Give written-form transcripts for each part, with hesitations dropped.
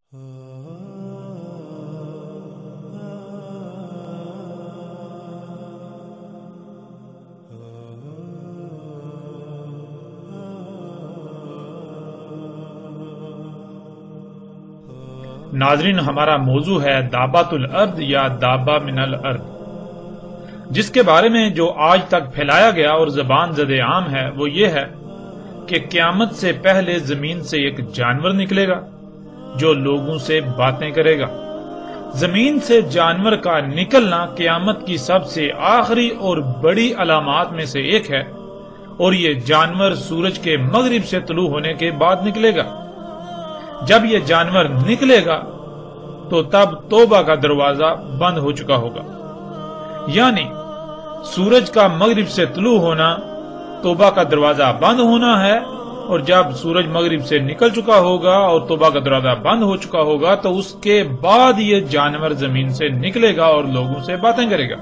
ناظرین، ہمارا موضوع ہے دابۃ الارض یا دابہ من الارض، جس کے بارے میں جو آج تک پھیلایا گیا اور زبان زد عام ہے وہ یہ ہے کہ قیامت سے پہلے زمین سے ایک جانور نکلے گا جو لوگوں سے باتیں کرے گا۔ زمین سے جانور کا نکلنا قیامت کی سب سے آخری اور بڑی علامات میں سے ایک ہے، اور یہ جانور سورج کے مغرب سے طلوع ہونے کے بعد نکلے گا۔ جب یہ جانور نکلے گا تو تب توبہ کا دروازہ بند ہو چکا ہوگا، یعنی سورج کا مغرب سے طلوع ہونا توبہ کا دروازہ بند ہونا ہے، اور جب سورج مغرب سے نکل چکا ہوگا اور توبہ کا دروازہ بند ہو چکا ہوگا تو اس کے بعد یہ جانور زمین سے نکلے گا اور لوگوں سے باتیں کرے گا۔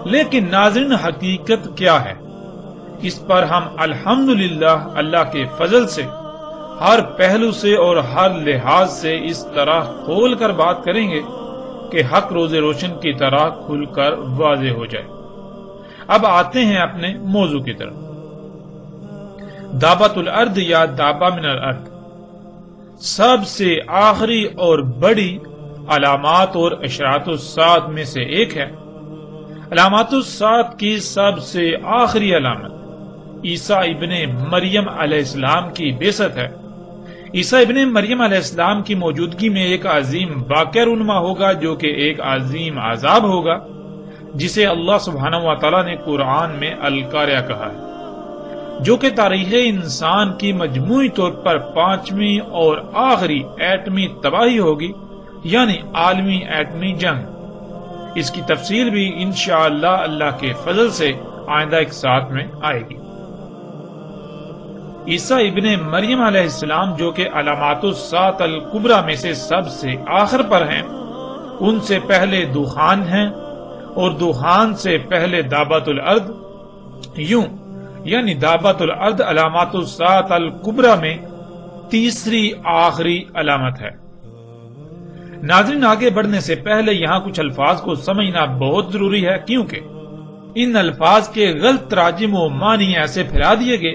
لیکن ناظرین، حقیقت کیا ہے؟ اس پر ہم الحمدللہ اللہ کے فضل سے ہر پہلو سے اور ہر لحاظ سے اس طرح کھول کر بات کریں گے کہ حق روز روشن کی طرح کھل کر واضح ہو جائے۔ اب آتے ہیں اپنے موضوع کی طرف۔ دابۃ الارض یا دابہ من الارض سب سے آخری اور بڑی علامات اور اشراط الساعۃ میں سے ایک ہے۔ علامات الساعۃ کی سب سے آخری علامت عیسیٰ ابن مریم علیہ السلام کی بعثت ہے۔ عیسیٰ ابن مریم علیہ السلام کی موجودگی میں ایک عظیم واقعہ رونما ہوگا جو کہ ایک عظیم عذاب ہوگا، جسے اللہ سبحانہ و تعالیٰ نے قرآن میں القاریہ کہا ہے، جو کہ تاریخ انسان کی مجموعی طور پر 5ویں اور آخری ایٹمی تباہی ہوگی، یعنی عالمی ایٹمی جنگ۔ اس کی تفصیل بھی انشاءاللہ اللہ کے فضل سے آئندہ ایک ساتھ میں آئے گی۔ عیسیٰ ابن مریم علیہ السلام جو کہ علامات الساعۃ الکبریٰ میں سے سب سے آخر پر ہیں، ان سے پہلے دخان ہیں، اور دخان سے پہلے دابۃ الارض، یوں یعنی دابۃ الارض علامات الساعۃ الکبریٰ میں تیسری آخری علامت ہے۔ ناظرین، آگے بڑھنے سے پہلے یہاں کچھ الفاظ کو سمجھنا بہت ضروری ہے، کیونکہ ان الفاظ کے غلط تراجم و معنی ایسے پھیلا دیے گئے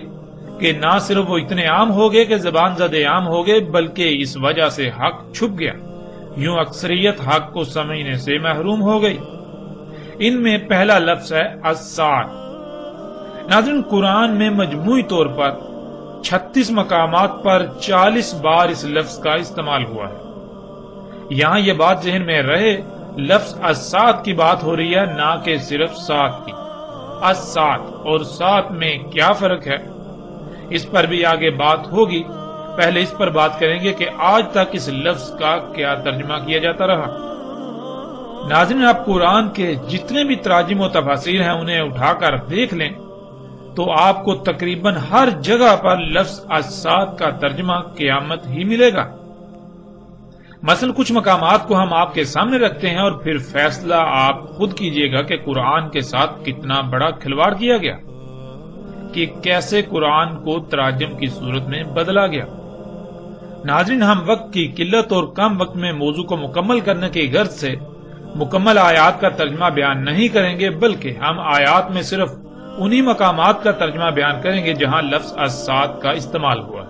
کہ نہ صرف وہ اتنے عام ہو گئے کہ زبان زد عام ہو گئے، بلکہ اس وجہ سے حق چھپ گیا، یوں اکثریت حق کو سمجھنے سے محروم ہو گئی۔ ان میں پہلا لفظ ہے الساعۃ۔ ناظرین، قرآن میں مجموعی طور پر 36 مقامات پر 40 بار اس لفظ کا استعمال ہوا ہے۔ یہاں یہ بات ذہن میں رہے، لفظ الساعۃ کی بات ہو رہی ہے، نہ کہ صرف سات کی۔ الساعۃ اور سات میں کیا فرق ہے، اس پر بھی آگے بات ہوگی۔ پہلے اس پر بات کریں گے کہ آج تک اس لفظ کا کیا ترجمہ کیا جاتا رہا۔ ناظرین، آپ قرآن کے جتنے بھی تراجم و تفاسیر ہیں انہیں اٹھا کر دیکھ لیں تو آپ کو تقریباً ہر جگہ پر لفظ الساعۃ کا ترجمہ قیامت ہی ملے گا۔ مثلا کچھ مقامات کو ہم آپ کے سامنے رکھتے ہیں اور پھر فیصلہ آپ خود کیجئے گا کہ قرآن کے ساتھ کتنا بڑا کھلواڑ کیا گیا، کہ کیسے قرآن کو تراجم کی صورت میں بدلا گیا۔ ناظرین، ہم وقت کی قلت اور کم وقت میں موضوع کو مکمل کرنے کی غرض سے مکمل آیات کا ترجمہ بیان نہیں کریں گے، بلکہ ہم آیات میں صرف انہی مقامات کا ترجمہ بیان کریں گے جہاں لفظ الساعۃ کا استعمال ہوا ہے۔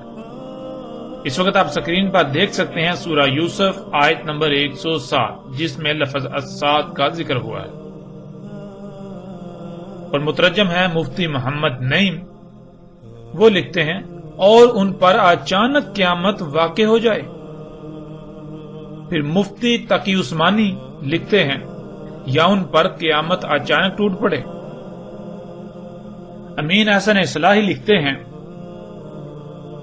اس وقت آپ سکرین پر دیکھ سکتے ہیں سورہ یوسف آیت نمبر 107، جس میں لفظ الساعۃ کا ذکر ہوا ہے، اور مترجم ہے مفتی محمد نعیم۔ وہ لکھتے ہیں، اور ان پر اچانک قیامت واقع ہو جائے۔ پھر مفتی تقی عثمانی لکھتے ہیں، یا ان پر قیامت اچانک ٹوٹ پڑے۔ امین احسن اصلاحی لکھتے ہیں،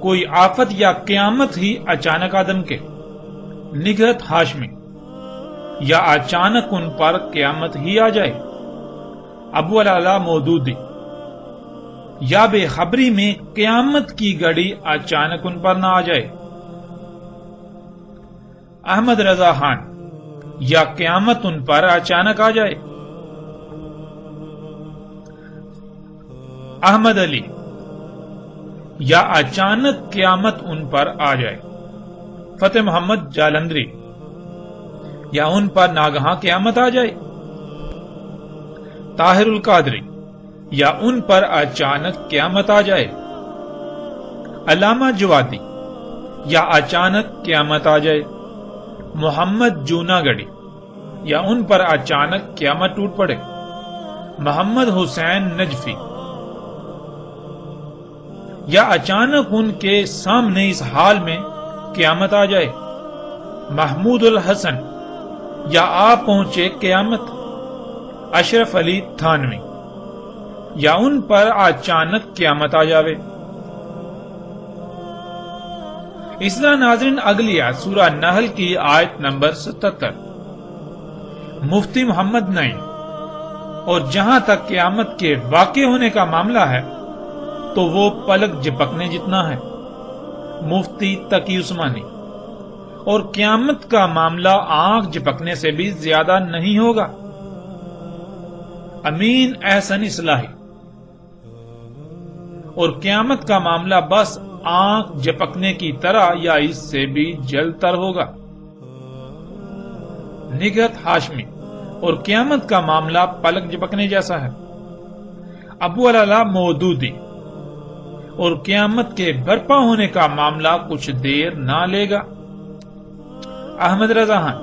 کوئی آفت یا قیامت ہی اچانک آدم کے نگہت ہاشمی، یا اچانک ان پر قیامت ہی آ جائے۔ ابو العلا مودودی، یا بے خبری میں قیامت کی گھڑی اچانک ان پر نہ آ جائے۔ احمد رضا خان، یا قیامت ان پر اچانک آ جائے۔ احمد علی، یا اچانک قیامت ان پر آ جائے۔ فتح محمد جالندری، یا ان پر ناگہاں قیامت آ جائے؟ طاہر القادری، یا ان پر اچانک قیامت آ جائے؟ علامہ جوادی، یا اچانک قیامت آ جائے؟ محمد جوناگڑھی، یا ان پر اچانک قیامت ٹوٹ پڑے؟ محمد حسین نجفی، یا اچانک ان کے سامنے اس حال میں قیامت آ جائے؟ محمود الحسن، یا آ پہنچے قیامت؟ اشرف علی تھانوی، یا ان پر اچانک قیامت آ جاوے؟ اس طرح ناظرین اگلی آیت سورہ نحل کی آیت نمبر 77، مفتی محمد نعیم، اور جہاں تک قیامت کے واقع ہونے کا معاملہ ہے تو وہ پلک جھپکنے جتنا ہے، مفتی تقی عثمانی، اور قیامت کا معاملہ آنکھ جھپکنے سے بھی زیادہ نہیں ہوگا، امین احسن اصلاحی، اور قیامت کا معاملہ بس آنکھ جھپکنے کی طرح یا اس سے بھی جلد تر ہوگا، نگہت ہاشمی، اور قیامت کا معاملہ پلک جھپکنے جیسا ہے، ابو العلا مودودی، اور قیامت کے برپا ہونے کا معاملہ کچھ دیر نہ لے گا، احمد رضا خان،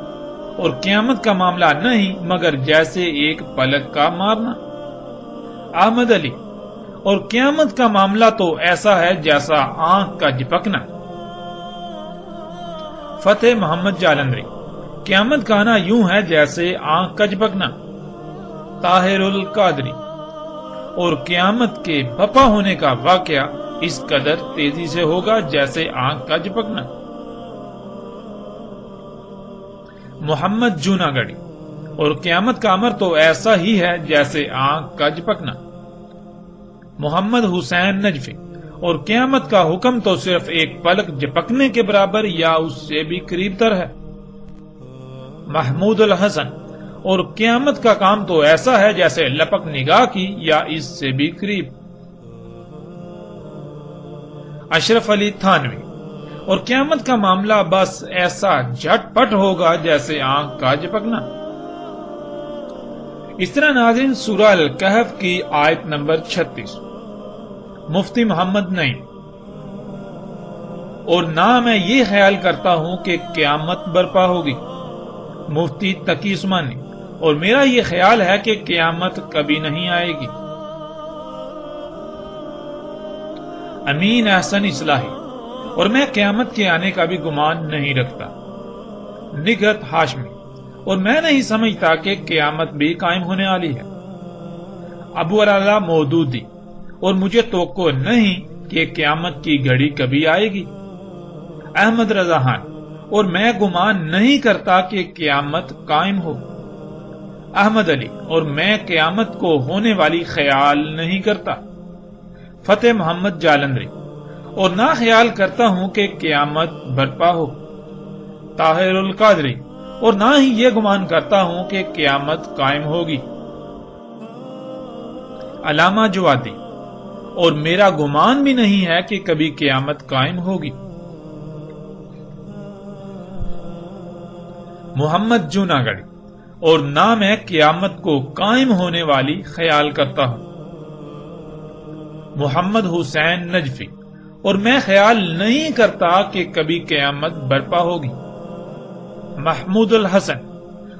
اور قیامت کا معاملہ نہیں مگر جیسے ایک پلک کا مارنا، احمد علی، اور قیامت کا معاملہ تو ایسا ہے جیسا آنکھ کا جھپکنا، فتح محمد جالندری، قیامت کا آنا یوں ہے جیسے آنکھ کا جھپکنا، طاہر القادری، اور قیامت کے بپا ہونے کا واقعہ اس قدر تیزی سے ہوگا جیسے آنکھ کا جھپکنا، محمد جوناگڑھی، اور قیامت کا امر تو ایسا ہی ہے جیسے آنکھ کا جھپکنا، محمد حسین نجفی، اور قیامت کا حکم تو صرف ایک پلک جھپکنے کے برابر یا اس سے بھی قریب تر ہے، محمود الحسن، اور قیامت کا کام تو ایسا ہے جیسے لپک نگاہ کی یا اس سے بھی قریب، اشرف علی تھانوی، اور قیامت کا معاملہ بس ایسا جھٹ پٹ ہوگا جیسے آنکھ کا جھپکنا۔ اس طرح ناظرین سورہ الکہف کی آیت نمبر 36، مفتی محمد نعیم، اور نہ میں یہ خیال کرتا ہوں کہ قیامت برپا ہوگی، مفتی تقی عثمانی، اور میرا یہ خیال ہے کہ قیامت کبھی نہیں آئے گی، امین احسن اصلاحی، اور میں قیامت کے آنے کا بھی گمان نہیں رکھتا، نگہت ہاشمی، اور میں نہیں سمجھتا کہ قیامت بھی قائم ہونے والی ہے، ابو العلا مودودی، اور مجھے توقع نہیں کہ قیامت کی گھڑی کبھی آئے گی، احمد رضا خان، اور میں گمان نہیں کرتا کہ قیامت قائم ہو، احمد علی، اور میں قیامت کو ہونے والی خیال نہیں کرتا، فتح محمد جالندری، اور نہ خیال کرتا ہوں کہ قیامت برپا ہو، طاہر القادری، اور نہ ہی یہ گمان کرتا ہوں کہ قیامت قائم ہوگی، علامہ جوادی، اور میرا گمان بھی نہیں ہے کہ کبھی قیامت قائم ہوگی، محمد جوناگڑھی، اور نہ میں قیامت کو قائم ہونے والی خیال کرتا ہوں، محمد حسین نجفی، اور میں خیال نہیں کرتا کہ کبھی قیامت برپا ہوگی، محمود الحسن،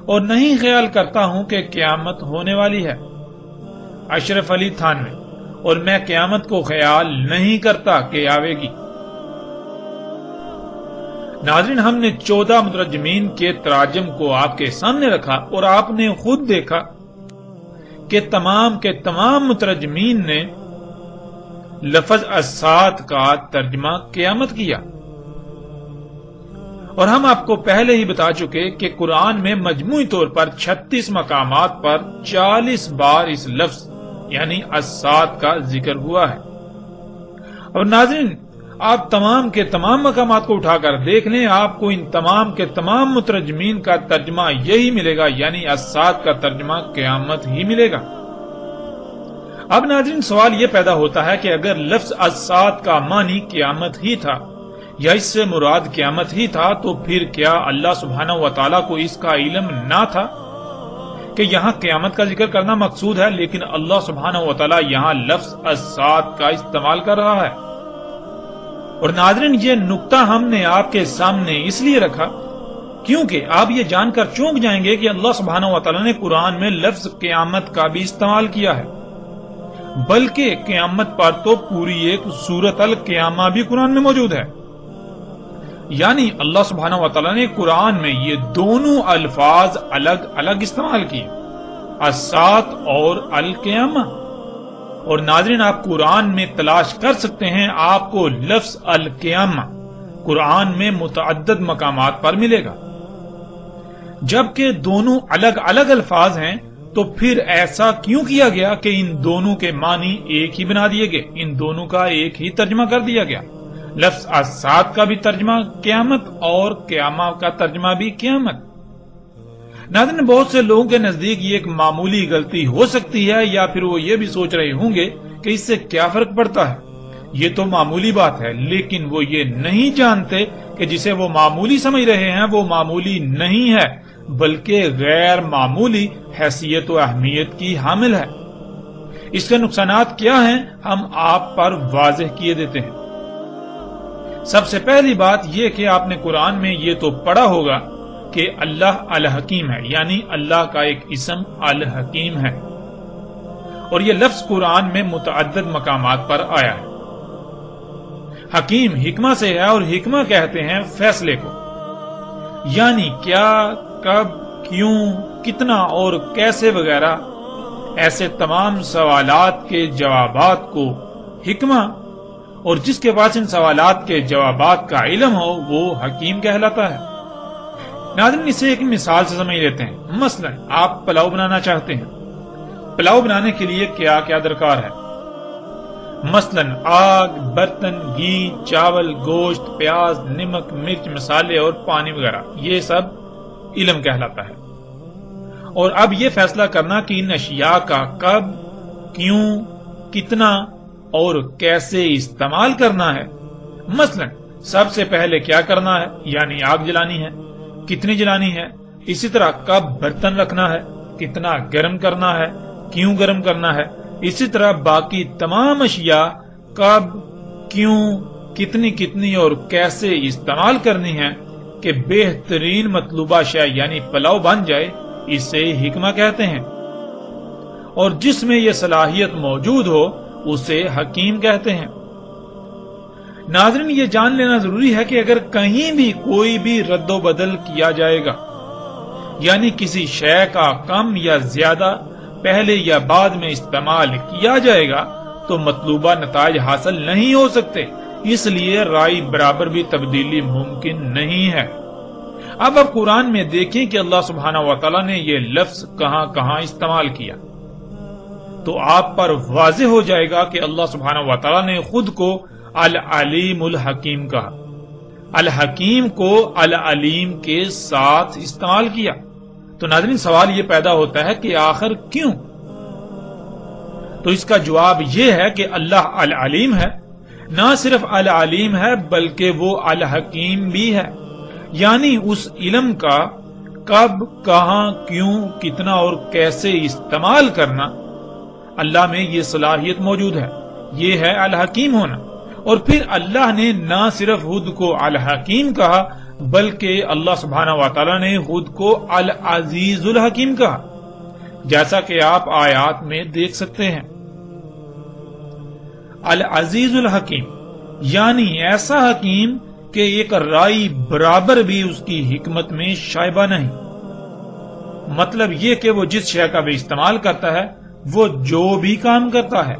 اور نہیں خیال کرتا ہوں کہ قیامت ہونے والی ہے، اشرف علی تھانوی، اور میں قیامت کو خیال نہیں کرتا کہ آئے گی۔ ناظرین ہم نے 14 مترجمین کے تراجم کو آپ کے سامنے رکھا اور آپ نے خود دیکھا کہ تمام کے تمام مترجمین نے لفظ الساعۃ کا ترجمہ قیامت کیا، اور ہم آپ کو پہلے ہی بتا چکے کہ قرآن میں مجموعی طور پر 36 مقامات پر 40 بار اس لفظ یعنی الساعۃ کا ذکر ہوا ہے، اور ناظرین آپ تمام کے تمام مقامات کو اٹھا کر دیکھ لیں، آپ کو ان تمام کے تمام مترجمین کا ترجمہ یہی ملے گا، یعنی الساعۃ کا ترجمہ قیامت ہی ملے گا۔ اب ناظرین سوال یہ پیدا ہوتا ہے کہ اگر لفظ الساعۃ کا معنی قیامت ہی تھا، یا اس سے مراد قیامت ہی تھا، تو پھر کیا اللہ سبحانہ و تعالیٰ کو اس کا علم نہ تھا کہ یہاں قیامت کا ذکر کرنا مقصود ہے، لیکن اللہ سبحانہ و تعالیٰ یہاں لفظ الساعۃ کا استعمال کر رہا ہے؟ اور ناظرین، یہ نقطہ ہم نے آپ کے سامنے اس لیے رکھا کیونکہ آپ یہ جان کر چونک جائیں گے کہ اللہ سبحانہ و تعالیٰ نے قرآن میں لفظ قیامت کا بھی استعمال کیا ہے، بلکہ قیامت پر تو پوری ایک سورۃ القیامہ بھی قرآن میں موجود ہے۔ یعنی اللہ سبحانہ و تعالیٰ نے قرآن میں یہ دونوں الفاظ الگ الگ استعمال کیے، الساعۃ اور القیامہ۔ اور ناظرین، آپ قرآن میں تلاش کر سکتے ہیں، آپ کو لفظ القیامہ قرآن میں متعدد مقامات پر ملے گا۔ جبکہ دونوں الگ الگ الفاظ ہیں تو پھر ایسا کیوں کیا گیا کہ ان دونوں کے معنی ایک ہی بنا دیے گئے، ان دونوں کا ایک ہی ترجمہ کر دیا گیا؟ لفظ الساعۃ کا بھی ترجمہ قیامت اور قیامہ کا ترجمہ بھی قیامت۔ ناظرین، بہت سے لوگوں کے نزدیک یہ ایک معمولی غلطی ہو سکتی ہے، یا پھر وہ یہ بھی سوچ رہے ہوں گے کہ اس سے کیا فرق پڑتا ہے، یہ تو معمولی بات ہے، لیکن وہ یہ نہیں جانتے کہ جسے وہ معمولی سمجھ رہے ہیں وہ معمولی نہیں ہے، بلکہ غیر معمولی حیثیت و اہمیت کی حامل ہے۔ اس کے نقصانات کیا ہیں، ہم آپ پر واضح کیے دیتے ہیں۔ سب سے پہلی بات یہ کہ آپ نے قرآن میں یہ تو پڑھا ہوگا کہ اللہ الحکیم ہے، یعنی اللہ کا ایک اسم الحکیم ہے، اور یہ لفظ قرآن میں متعدد مقامات پر آیا ہے۔ حکیم حکمہ سے ہے، اور حکمہ کہتے ہیں فیصلے کو، یعنی کیا، کب، کیوں، کتنا اور کیسے وغیرہ ایسے تمام سوالات کے جوابات کو حکمہ، اور جس کے پاس ان سوالات کے جوابات کا علم ہو وہ حکیم کہلاتا ہے۔ ناظرین، اسے ایک مثال سے سمجھ لیتے ہیں۔ مثلا آپ پلاؤ بنانا چاہتے ہیں، پلاؤ بنانے کے لیے کیا کیا درکار ہے؟ مثلا آگ، برتن، گھی، چاول، گوشت، پیاز، نمک، مرچ، مسالے اور پانی وغیرہ، یہ سب علم کہلاتا ہے۔ اور اب یہ فیصلہ کرنا کہ ان اشیاء کا کب، کیوں، کتنا اور کیسے استعمال کرنا ہے۔ مثلا سب سے پہلے کیا کرنا ہے، یعنی آگ جلانی ہے، کتنی جلانی ہے، اسی طرح کب برتن رکھنا ہے، کتنا گرم کرنا ہے، کیوں گرم کرنا ہے، اسی طرح باقی تمام اشیاء کب، کیوں، کتنی کتنی اور کیسے استعمال کرنی ہے کہ بہترین مطلوبہ شے یعنی پلاؤ بن جائے، اسے حکمہ کہتے ہیں۔ اور جس میں یہ صلاحیت موجود ہو اسے حکیم کہتے ہیں۔ ناظرین، یہ جان لینا ضروری ہے کہ اگر کہیں بھی کوئی بھی رد و بدل کیا جائے گا، یعنی کسی شے کا کم یا زیادہ پہلے یا بعد میں استعمال کیا جائے گا، تو مطلوبہ نتائج حاصل نہیں ہو سکتے، اس لیے رائے برابر بھی تبدیلی ممکن نہیں ہے۔ اب آپ قرآن میں دیکھیں کہ اللہ سبحانہ و تعالیٰ نے یہ لفظ کہاں کہاں استعمال کیا، تو آپ پر واضح ہو جائے گا کہ اللہ سبحانہ و تعالیٰ نے خود کو العلیم الحکیم کہا، الحکیم کو العلیم کے ساتھ استعمال کیا۔ تو ناظرین، سوال یہ پیدا ہوتا ہے کہ آخر کیوں؟ تو اس کا جواب یہ ہے کہ اللہ العلیم ہے، نہ صرف العلیم ہے بلکہ وہ الحکیم بھی ہے، یعنی اس علم کا کب، کہاں، کیوں، کتنا اور کیسے استعمال کرنا اللہ میں یہ صلاحیت موجود ہے، یہ ہے الحکیم ہونا۔ اور پھر اللہ نے نہ صرف خود کو الحکیم کہا بلکہ اللہ سبحانہ و تعالیٰ نے خود کو العزیز الحکیم کہا، جیسا کہ آپ آیات میں دیکھ سکتے ہیں۔ العزیز الحکیم یعنی ایسا حکیم کہ ایک رائی برابر بھی اس کی حکمت میں شائبہ نہیں۔ مطلب یہ کہ وہ جس شے کا بھی استعمال کرتا ہے، وہ جو بھی کام کرتا ہے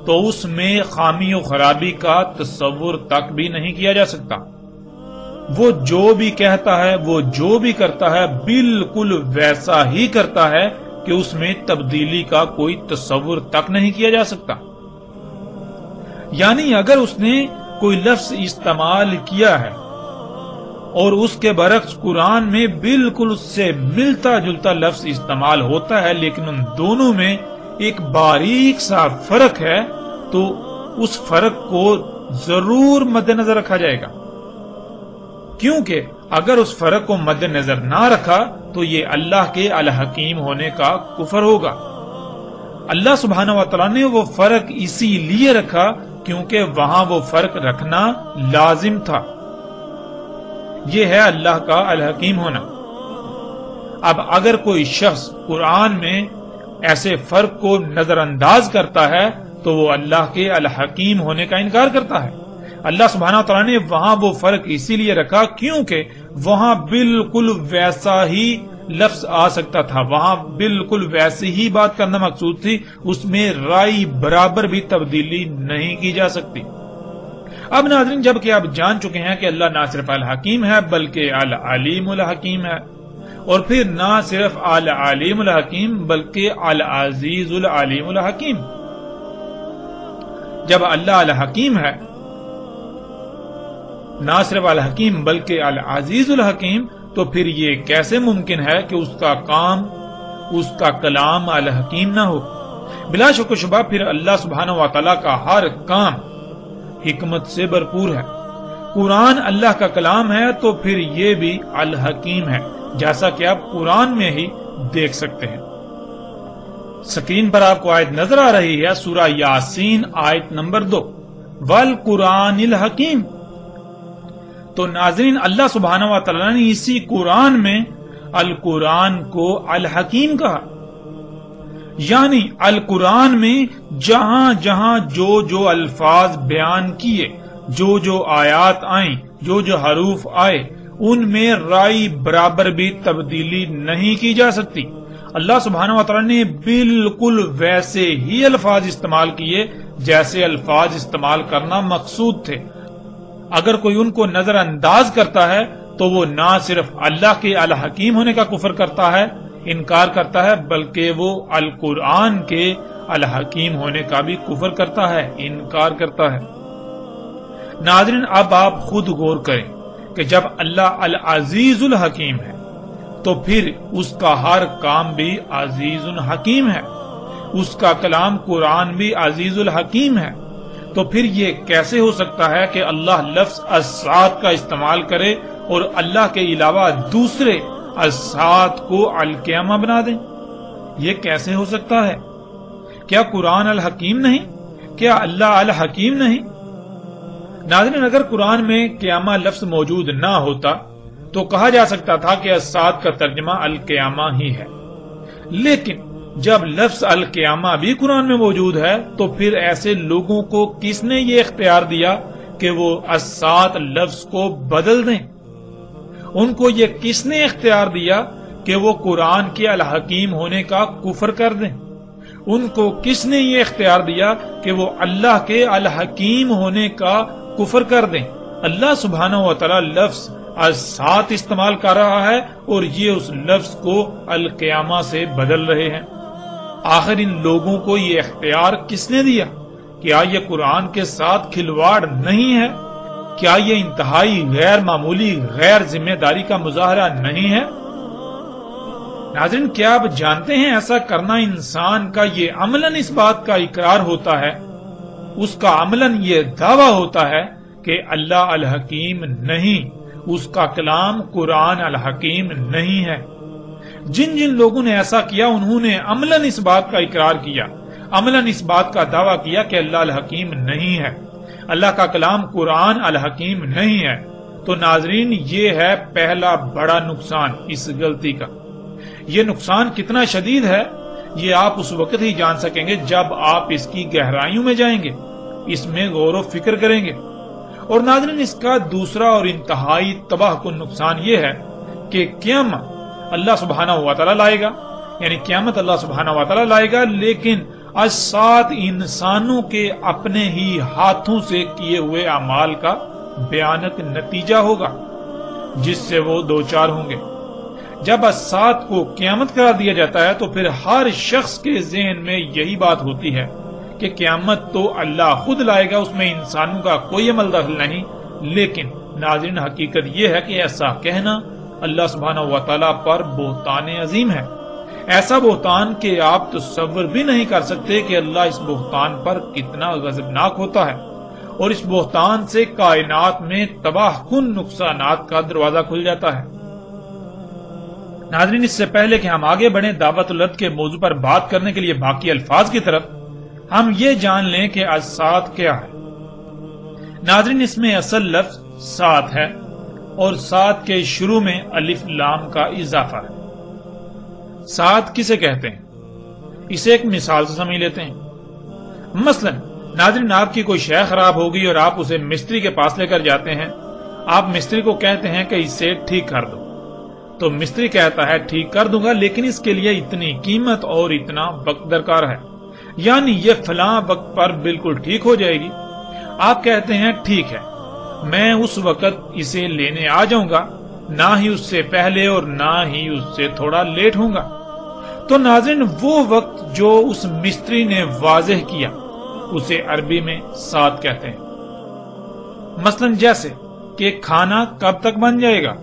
تو اس میں خامی و خرابی کا تصور تک بھی نہیں کیا جا سکتا۔ وہ جو بھی کہتا ہے، وہ جو بھی کرتا ہے، بالکل ویسا ہی کرتا ہے کہ اس میں تبدیلی کا کوئی تصور تک نہیں کیا جا سکتا۔ یعنی اگر اس نے کوئی لفظ استعمال کیا ہے اور اس کے برعکس قرآن میں بالکل اس سے ملتا جلتا لفظ استعمال ہوتا ہے، لیکن ان دونوں میں ایک باریک سا فرق ہے، تو اس فرق کو ضرور مد نظر رکھا جائے گا۔ کیونکہ اگر اس فرق کو مد نظر نہ رکھا تو یہ اللہ کے الحکیم ہونے کا کفر ہوگا۔ اللہ سبحانہ و تعالیٰ نے وہ فرق اسی لیے رکھا کیونکہ وہاں وہ فرق رکھنا لازم تھا۔ یہ ہے اللہ کا الحکیم ہونا۔ اب اگر کوئی شخص قرآن میں ایسے فرق کو نظر انداز کرتا ہے تو وہ اللہ کے الحکیم ہونے کا انکار کرتا ہے۔ اللہ سبحانہ تعالیٰ نے وہاں وہ فرق اسی لیے رکھا کیونکہ وہاں بالکل ویسا ہی لفظ آ سکتا تھا، وہاں بالکل ویسی ہی بات کرنا مقصود تھی، اس میں رائی برابر بھی تبدیلی نہیں کی جا سکتی۔ اب ناظرین، جب کہ آپ جان چکے ہیں کہ اللہ نہ صرف الحکیم ہے بلکہ العلیم الحکیم ہے، اور پھر نہ صرف العلیم الحکیم بلکہ العزیز العلیم الحکیم، جب اللہ الحکیم ہے، نہ صرف الحکیم بلکہ العزیز الحکیم، تو پھر یہ کیسے ممکن ہے کہ اس کا کام، اس کا کلام الحکیم نہ ہو؟ بلا شک و شبہ پھر اللہ سبحانہ و تعالیٰ کا ہر کام حکمت سے بھرپور ہے۔ قرآن اللہ کا کلام ہے تو پھر یہ بھی الحکیم ہے، جیسا کہ آپ قرآن میں ہی دیکھ سکتے ہیں۔ سکرین پر آپ کو آیت نظر آ رہی ہے، سورہ یاسین آیت نمبر 2، والقرآن الحکیم۔ تو ناظرین، اللہ سبحانہ و تعالیٰ نے اسی قرآن میں القرآن کو الحکیم کہا، یعنی القرآن میں جہاں جہاں جو الفاظ بیان کیے، جو آیات آئیں، جو حروف آئے، ان میں رائی برابر بھی تبدیلی نہیں کی جا سکتی۔ اللہ سبحانہ و تعالیٰ نے بالکل ویسے ہی الفاظ استعمال کیے جیسے الفاظ استعمال کرنا مقصود تھے۔ اگر کوئی ان کو نظر انداز کرتا ہے تو وہ نہ صرف اللہ کے الحکیم ہونے کا کفر کرتا ہے، انکار کرتا ہے، بلکہ وہ القرآن کے الحکیم ہونے کا بھی کفر کرتا ہے، انکار کرتا ہے۔ ناظرین، اب آپ خود غور کریں کہ جب اللہ العزیز الحکیم ہے تو پھر اس کا ہر کام بھی عزیز الحکیم ہے، اس کا کلام قرآن بھی عزیز الحکیم ہے، تو پھر یہ کیسے ہو سکتا ہے کہ اللہ لفظ الساعت کا استعمال کرے اور اللہ کے علاوہ دوسرے الساعت کو القیامہ بنا دیں؟ یہ کیسے ہو سکتا ہے؟ کیا قرآن الحکیم نہیں؟ کیا اللہ الحکیم نہیں؟ ناظرین، اگر قرآن میں قیامہ لفظ موجود نہ ہوتا تو کہا جا سکتا تھا کہ الساعت کا ترجمہ القیامہ ہی ہے، لیکن جب لفظ القیامہ بھی قرآن میں موجود ہے تو پھر ایسے لوگوں کو کس نے یہ اختیار دیا کہ وہ الساعت لفظ کو بدل دیں؟ ان کو یہ کس نے اختیار دیا کہ وہ قرآن کے الحکیم ہونے کا کفر کر دیں؟ ان کو کس نے یہ اختیار دیا کہ وہ اللہ کے الحکیم ہونے کا کفر کر دیں؟ اللہ سبحانہ و تعالی لفظ الساعت استعمال کر رہا ہے اور یہ اس لفظ کو القیامہ سے بدل رہے ہیں۔ آخر ان لوگوں کو یہ اختیار کس نے دیا؟ کیا یہ قرآن کے ساتھ کھلواڑ نہیں ہے؟ کیا یہ انتہائی غیر معمولی غیر ذمہ داری کا مظاہرہ نہیں ہے؟ ناظرین، کیا آپ جانتے ہیں ایسا کرنا انسان کا یہ عملاً اس بات کا اقرار ہوتا ہے، اس کا عملاً یہ دعویٰ ہوتا ہے کہ اللہ الحکیم نہیں، اس کا کلام قرآن الحکیم نہیں ہے۔ جن جن لوگوں نے ایسا کیا انہوں نے عملاً اس بات کا اقرار کیا، عملاً اس بات کا دعویٰ کیا کہ اللہ الحکیم نہیں ہے، اللہ کا کلام قرآن الحکیم نہیں ہے۔ تو ناظرین، یہ ہے پہلا بڑا نقصان اس غلطی کا۔ یہ نقصان کتنا شدید ہے یہ آپ اس وقت ہی جان سکیں گے جب آپ اس کی گہرائیوں میں جائیں گے، اس میں غور و فکر کریں گے۔ اور ناظرین، اس کا دوسرا اور انتہائی تباہ کن نقصان یہ ہے کہ قیامت اللہ سبحانہ و تعالیٰ لائے گا، یعنی قیامت اللہ سبحانہ و تعالیٰ لائے گا، لیکن الساعت انسانوں کے اپنے ہی ہاتھوں سے کیے ہوئے اعمال کا بیانت نتیجہ ہوگا جس سے وہ دوچار ہوں گے۔ جب الساعت کو قیامت قرار دیا جاتا ہے تو پھر ہر شخص کے ذہن میں یہی بات ہوتی ہے کہ قیامت تو اللہ خود لائے گا، اس میں انسانوں کا کوئی عمل دخل نہیں۔ لیکن ناظرین، حقیقت یہ ہے کہ ایسا کہنا اللہ سبحانہ و تعالیٰ پر بہتان عظیم ہے، ایسا بہتان کہ آپ تصور بھی نہیں کر سکتے کہ اللہ اس بہتان پر کتنا غضبناک ہوتا ہے۔ اور اس بہتان سے کائنات میں تباہ کن نقصانات کا دروازہ کھل جاتا ہے۔ ناظرین، اس سے پہلے کہ ہم آگے بڑھیں دعوت الارض کے موضوع پر بات کرنے کے لیے باقی الفاظ کی طرف، ہم یہ جان لیں کہ الساعت کیا ہے۔ ناظرین، اس میں اصل لفظ سات ہے اور سات کے شروع میں الف لام کا اضافہ ہے۔ سات کسے کہتے ہیں؟ اسے ایک مثال سے سمجھ لیتے ہیں۔ مثلا ناظرین، آپ کی کوئی شے خراب ہوگی اور آپ اسے مستری کے پاس لے کر جاتے ہیں۔ آپ مستری کو کہتے ہیں کہ اسے ٹھیک کر دو، تو مستری کہتا ہے ٹھیک کر دوں گا، لیکن اس کے لیے اتنی قیمت اور اتنا وقت درکار ہے، یعنی یہ فلاں وقت پر بالکل ٹھیک ہو جائے گی۔ آپ کہتے ہیں ٹھیک ہے، میں اس وقت اسے لینے آ جاؤں گا، نہ ہی اس سے پہلے اور نہ ہی اس سے تھوڑا لیٹ ہوں گا۔ تو ناظرین، وہ وقت جو اس مستری نے واضح کیا اسے عربی میں سات کہتے ہیں۔ مثلا جیسے کہ کھانا کب تک بن جائے گا،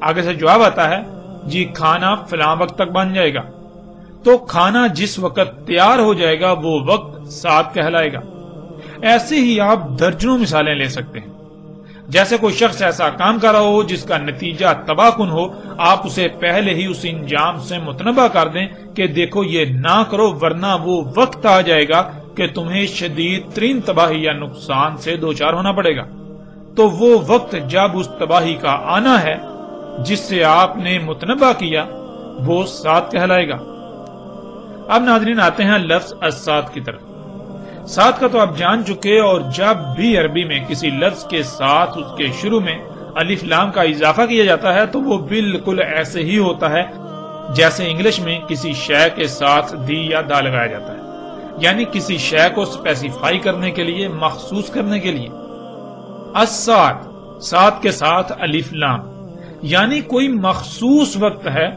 آگے سے جواب آتا ہے جی کھانا فلاں وقت تک بن جائے گا، تو کھانا جس وقت تیار ہو جائے گا وہ وقت سات کہلائے گا۔ ایسے ہی آپ درجنوں مثالیں لے سکتے ہیں۔ جیسے کوئی شخص ایسا کام کر رہا ہو جس کا نتیجہ تباہ کن ہو، آپ اسے پہلے ہی اس انجام سے متنبہ کر دیں کہ دیکھو یہ نہ کرو ورنہ وہ وقت آ جائے گا کہ تمہیں شدید ترین تباہی یا نقصان سے دوچار ہونا پڑے گا۔ تو وہ وقت جب اس تباہی کا آنا ہے جس سے آپ نے متنبہ کیا، وہ سات کہلائے گا۔ اب ناظرین آتے ہیں لفظ السات کی طرف۔ سات کا تو آپ جان چکے، اور جب بھی عربی میں کسی لفظ کے ساتھ اس کے شروع میں الف لام کا اضافہ کیا جاتا ہے تو وہ بالکل ایسے ہی ہوتا ہے جیسے انگلش میں کسی شے کے ساتھ دی یا دا لگایا جاتا ہے، یعنی کسی شے کو اسپیسیفائی کرنے کے لیے، مخصوص کرنے کے لیے۔ السات، سات کے ساتھ الف لام، یعنی کوئی مخصوص وقت ہے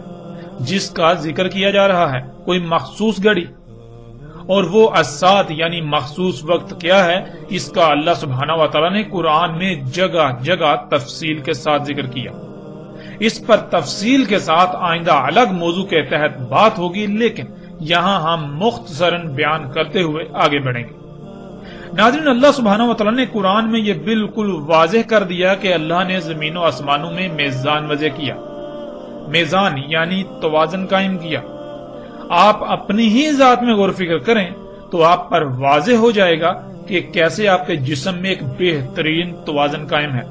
جس کا ذکر کیا جا رہا ہے، کوئی مخصوص گھڑی۔ اور وہ السات یعنی مخصوص وقت کیا ہے، اس کا اللہ سبحانہ و تعالیٰ نے قرآن میں جگہ جگہ تفصیل کے ساتھ ذکر کیا۔ اس پر تفصیل کے ساتھ آئندہ الگ موضوع کے تحت بات ہوگی، لیکن یہاں ہم مختصراً بیان کرتے ہوئے آگے بڑھیں گے۔ ناظرین، اللہ سبحانہ و تعالیٰ نے قرآن میں یہ بالکل واضح کر دیا کہ اللہ نے زمین و آسمانوں میں میزان وضع کیا۔ میزان یعنی توازن قائم کیا۔ آپ اپنی ہی ذات میں غور فکر کریں تو آپ پر واضح ہو جائے گا کہ کیسے آپ کے جسم میں ایک بہترین توازن قائم ہے۔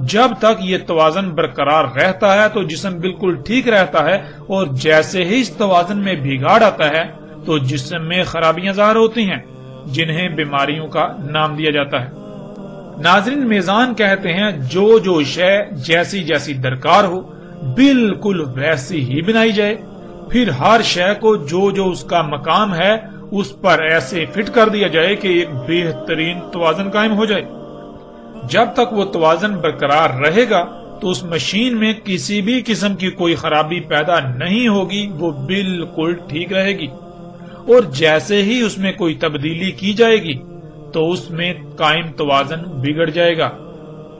جب تک یہ توازن برقرار رہتا ہے تو جسم بالکل ٹھیک رہتا ہے، اور جیسے ہی اس توازن میں بگاڑ آتا ہے تو جسم میں خرابیاں ظاہر ہوتی ہیں، جنہیں بیماریوں کا نام دیا جاتا ہے۔ ناظرین، میزان کہتے ہیں جو شے جیسی جیسی درکار ہو بالکل ویسی ہی بنائی جائے، پھر ہر شے کو جو اس کا مقام ہے اس پر ایسے فٹ کر دیا جائے کہ ایک بہترین توازن قائم ہو جائے۔ جب تک وہ توازن برقرار رہے گا تو اس مشین میں کسی بھی قسم کی کوئی خرابی پیدا نہیں ہوگی، وہ بالکل ٹھیک رہے گی۔ اور جیسے ہی اس میں کوئی تبدیلی کی جائے گی تو اس میں قائم توازن بگڑ جائے گا،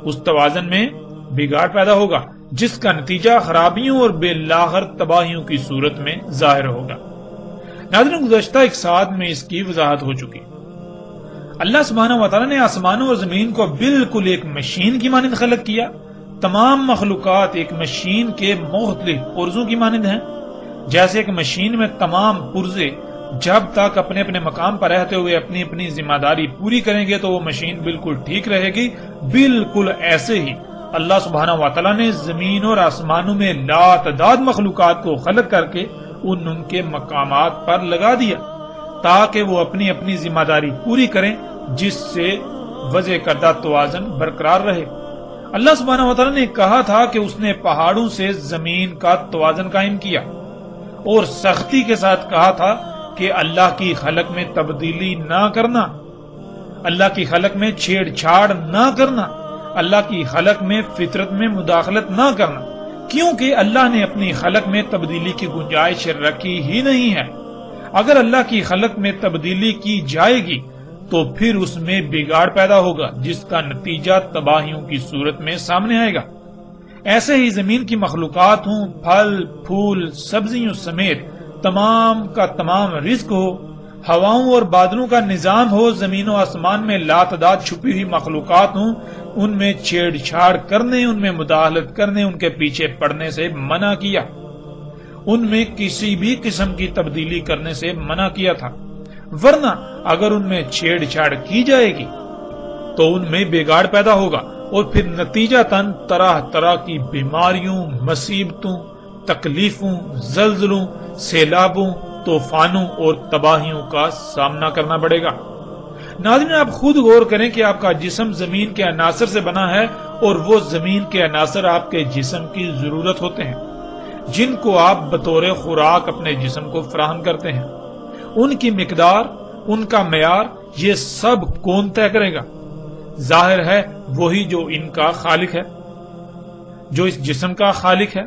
اس توازن میں بگاڑ پیدا ہوگا، جس کا نتیجہ خرابیوں اور بالآخر تباہیوں کی صورت میں ظاہر ہوگا۔ ناظرین، گزشتہ ایک ساتھ میں اس کی وضاحت ہو چکی۔ اللہ سبحانہ و تعالیٰ نے آسمانوں اور زمین کو بالکل ایک مشین کی مانند خلق کیا۔ تمام مخلوقات ایک مشین کے مختلف پرزوں کی مانند ہیں۔ جیسے ایک مشین میں تمام پرزے جب تک اپنے اپنے مقام پر رہتے ہوئے اپنی اپنی ذمہ داری پوری کریں گے تو وہ مشین بالکل ٹھیک رہے گی، بالکل ایسے ہی اللہ سبحانہ و تعالیٰ نے زمین اور آسمانوں میں لاتعداد مخلوقات کو خلق کر کے ان کے مقامات پر لگا دیا تاکہ وہ اپنی اپنی ذمہ داری پوری کریں، جس سے وضع کردہ توازن برقرار رہے۔ اللہ سبحانہ و تعالیٰ نے کہا تھا کہ اس نے پہاڑوں سے زمین کا توازن قائم کیا، اور سختی کے ساتھ کہا تھا کہ اللہ کی خلق میں تبدیلی نہ کرنا، اللہ کی خلق میں چھیڑ چھاڑ نہ کرنا، اللہ کی خلق میں فطرت میں مداخلت نہ کرنا، کیونکہ اللہ نے اپنی خلق میں تبدیلی کی گنجائش رکھی ہی نہیں ہے۔ اگر اللہ کی خلق میں تبدیلی کی جائے گی تو پھر اس میں بگاڑ پیدا ہوگا، جس کا نتیجہ تباہیوں کی صورت میں سامنے آئے گا۔ ایسے ہی زمین کی مخلوقات ہوں، پھل پھول سبزیوں سمیت تمام کا تمام رزق ہو، ہواؤں اور بادلوں کا نظام ہو، زمین و آسمان میں لاتعداد چھپی ہوئی مخلوقات ہوں، ان میں چھیڑ چھاڑ کرنے، ان میں مداخلت کرنے، ان کے پیچھے پڑنے سے منع کیا، ان میں کسی بھی قسم کی تبدیلی کرنے سے منع کیا تھا، ورنہ اگر ان میں چھیڑ چھاڑ کی جائے گی تو ان میں بگاڑ پیدا ہوگا، اور پھر نتیجتاً طرح طرح کی بیماریوں، مصیبتوں، تکلیفوں، زلزلوں، سیلابوں، طوفانوں اور تباہیوں کا سامنا کرنا پڑے گا۔ ناظرین، آپ خود غور کریں کہ آپ کا جسم زمین کے عناصر سے بنا ہے، اور وہ زمین کے عناصر آپ کے جسم کی ضرورت ہوتے ہیں، جن کو آپ بطور خوراک اپنے جسم کو فراہم کرتے ہیں۔ ان کی مقدار، ان کا معیار، یہ سب کون طے کرے گا؟ ظاہر ہے وہی جو ان کا خالق ہے، جو اس جسم کا خالق ہے،